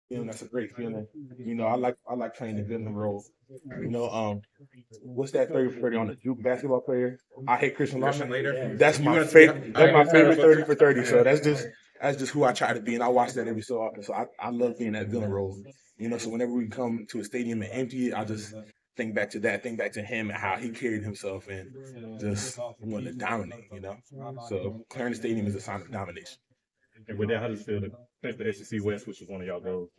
That's a great feeling. I like playing the villain role. What's that 30 for 30 on the Duke basketball player? I hate Christian Christian Laettner. later. That's You my want to see? favorite. That's my favorite 30 for 30. So Yeah. that's just who I try to be, and I watch that every so often. So I love being that villain role. So whenever we come to a stadium and empty it, I just think back to that, think back to him and how he carried himself and just wanted to dominate. So clearing the stadium is a sign of domination. And with that, how does it feel to finish the SEC West, which was one of y'all goals?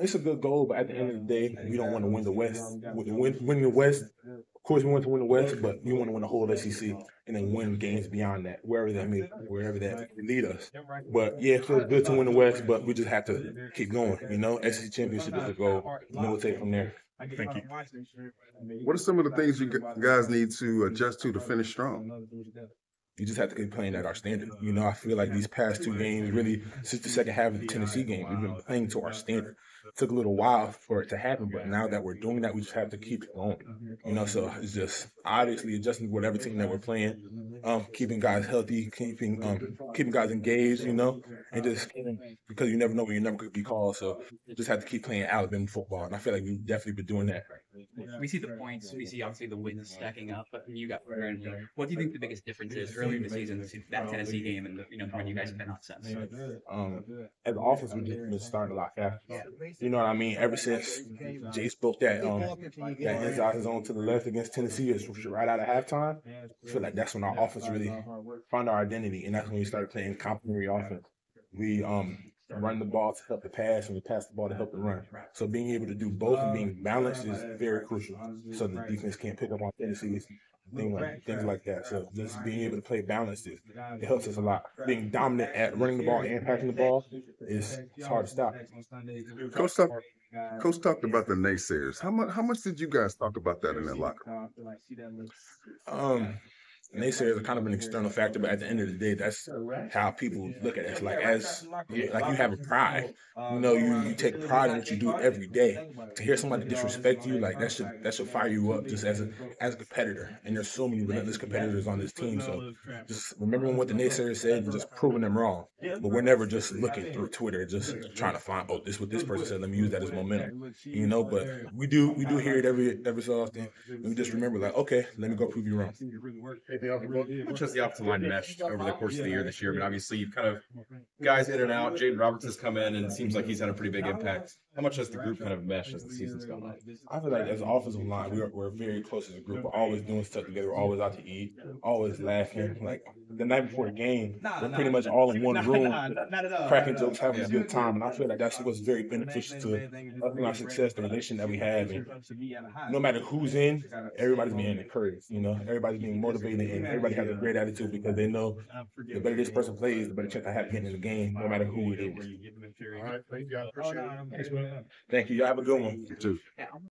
It's a good goal, but at the end of the day, we don't want to win the West. Win the West. Of course, we want to win the West, but we want to win the whole SEC and then win games beyond that, wherever that lead us. But yeah, it feels good to win the West, but we just have to keep going. SEC championship is the goal. We'll take it from there. Thank you. What are some of the things you guys need to adjust to finish strong? You just have to keep playing at our standard. I feel like these past two games, really, since the second half of the Tennessee game, we've been playing to our standard. It took a little while for it to happen, but now that we're doing that, we just have to keep it going. So it's just obviously adjusting to whatever team that we're playing, keeping guys healthy, keeping guys engaged, and just because you never know when your number could be called. So you just have to keep playing Alabama football, and I feel like we've definitely been doing that. We see the points, we see obviously the wins stacking up, but you got Burger. What do you think the biggest difference is earlier in the season to that Tennessee game and the run you guys have been on since? As an offense, we've been starting a lot faster. You know what I mean? Ever since Jay spoke that inside zone to the left against Tennessee, is right out of halftime. I feel like that's when our offense really found our identity, and that's when we started playing complementary offense. We run the ball to help the pass, and we pass the ball to help the run. So being able to do both and being balanced is very crucial. So the defense can't pick up on Tennessee's things like that. So just being able to play balanced it helps us a lot. Being dominant at running the ball and passing the ball it's hard to stop. Coach talked about the naysayers. How much did you guys talk about that in the locker room? Naysayers are kind of an external factor, but at the end of the day, that's how people look at us. Like you have a pride. You take pride in what you do every day. To hear somebody disrespect you, like that should fire you up just as a competitor. And there's so many relentless competitors on this team. So just remembering what the naysayers said and just proving them wrong. But we're never just looking through Twitter, just trying to find, this is what this person said. Let me use that as momentum. But we do hear it every so often. And we just remember, like, okay, let me go prove you wrong. Which has the offensive line meshed over the course of the year this year? I mean, obviously, you've kind of guys in and out. Jaden Roberts has come in, and it seems like he's had a pretty big impact. How much has the group kind of meshed as the season's gone on? I feel like as an offensive line, we're very close as a group. We're always doing stuff together. We're always out to eat, always laughing. Like the night before the game, we're pretty much all in one room, cracking jokes, having a good time. And I feel like that's what's very beneficial to us and our success, the relation that we have. And no matter who's in, everybody's being encouraged. Everybody's being motivated, and everybody has a great attitude because they know the better this person plays, the better chance I have getting in the game, no matter who it is. All right, thank you. I appreciate it. Thank you. Y'all have a good one. You too.